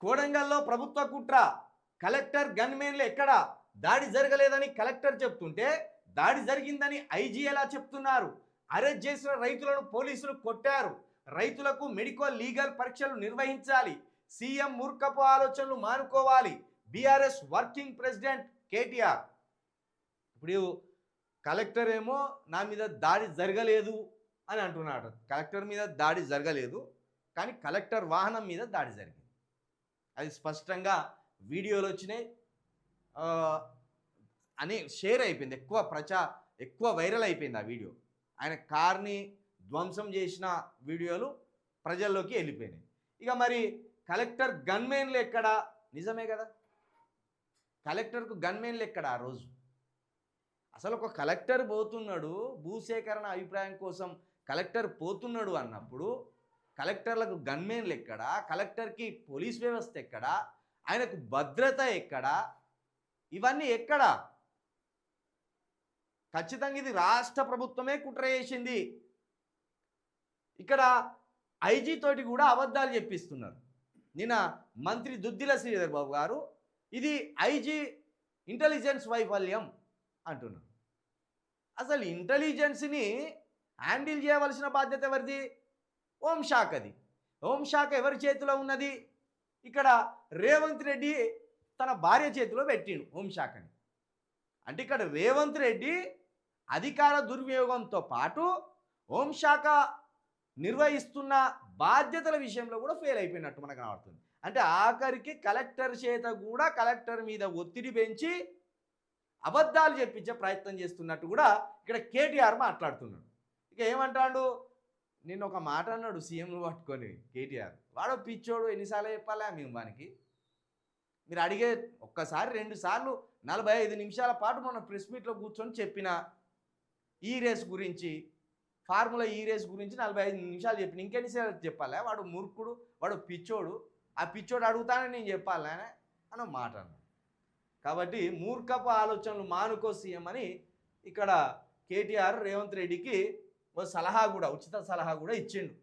కోడంగల్లో ప్రభుత్వ కుట్ర, కలెక్టర్ గన్మెన్లు ఎక్కడా దాడి జరగలేదని కలెక్టర్ చెప్తుంటే దాడి జరిగిందని ఐజీ ఎలా చెప్తున్నారు? అరెస్ట్ చేసిన రైతులను పోలీసులు కొట్టారు. రైతులకు మెడికల్ లీగల్ పరీక్షలు నిర్వహించాలి. సీఎం మూర్ఖపు ఆలోచనలు మానుకోవాలి. BRS working president KTR. ఇప్పుడు కలెక్టర్ ఏమో నా మీద దాడి జరగలేదు అని అంటున్నాడు. కలెక్టర్ మీద దాడి జరగలేదు, కానీ కలెక్టర్ వాహనం మీద దాడి జరిగింది. అది స్పష్టంగా వీడియోలు వచ్చినాయి అని షేర్ అయిపోయింది. ఎక్కువ వైరల్ అయిపోయింది ఆ వీడియో. ఆయన కార్ని ధ్వంసం చేసిన వీడియోలు ప్రజల్లోకి వెళ్ళిపోయినాయి. ఇక మరి కలెక్టర్ గన్మెన్లు ఎక్కడా? నిజమే కదా, కలెక్టర్కు గన్మెన్లు ఎక్కడా? ఆ రోజు అసలు ఒక కలెక్టర్ పోతున్నాడు, భూసేకరణ అభిప్రాయం కోసం కలెక్టర్ పోతున్నాడు అన్నప్పుడు కలెక్టర్లకు గన్మెన్లు ఎక్కడా? కలెక్టర్కి పోలీస్ వ్యవస్థ ఎక్కడా? ఆయనకు భద్రత ఎక్కడా? ఇవన్నీ ఎక్కడా? ఖచ్చితంగా ఇది రాష్ట్ర ప్రభుత్వమే కుట్ర చేసింది. ఇక్కడ ఐజీ తోటి కూడా అబద్ధాలు చెప్పిస్తున్నారు. నిన్న మంత్రి దుద్దిల శ్రీధర్ బాబు గారు ఇది ఐజీ ఇంటెలిజెన్స్ వైఫల్యం అంటున్నారు. అసలు ఇంటెలిజెన్స్ని హ్యాండిల్ చేయవలసిన బాధ్యత ఎవరిది? హోంశాఖది. హోంశాఖ ఎవరి చేతిలో ఉన్నది? ఇక్కడ రేవంత్ రెడ్డి తన భార్య చేతిలో పెట్టిండు హోంశాఖని. అంటే ఇక్కడ రేవంత్ రెడ్డి అధికార దుర్వినియోగంతో పాటు హోంశాఖ నిర్వహిస్తున్న బాధ్యతల విషయంలో కూడా ఫెయిల్ అయిపోయినట్టు మనకు కనబడుతుంది. అంటే ఆఖరికి కలెక్టర్ చేత కూడా కలెక్టర్ మీద ఒత్తిడి పెంచి అబద్ధాలు చెప్పించే ప్రయత్నం చేస్తున్నట్టు కూడా ఇక్కడ కేటీఆర్ మాట్లాడుతున్నాడు. ఇక ఏమంటాడు? నిన్న ఒక మాట అన్నాడు సీఎంను పట్టుకొని కేటీఆర్. వాడు పిచ్చోడు, ఎన్నిసార్లు చెప్పాలా మేము వానికి? మీరు అడిగే ఒక్కసారి 2 సార్లు 45 నిమిషాల పాటు మన ప్రెస్ మీట్లో కూర్చొని చెప్పిన ఈ రేస్ గురించి, ఫార్ములా ఈ రేస్ గురించి 45 నిమిషాలు చెప్పిన. ఇంకెన్నిసార్లు చెప్పాలా? వాడు మూర్ఖుడు, వాడు పిచ్చోడు, ఆ పిచ్చోడు అడుగుతానని నేను చెప్పాలా అన్న మాట అన్నాడు. కాబట్టి మూర్ఖపు ఆలోచనలు మానుకో సీఎం అని ఇక్కడ కేటీఆర్ రేవంత్ రెడ్డికి ఓ సలహా కూడా, ఉచిత సలహా కూడా ఇచ్చిండు.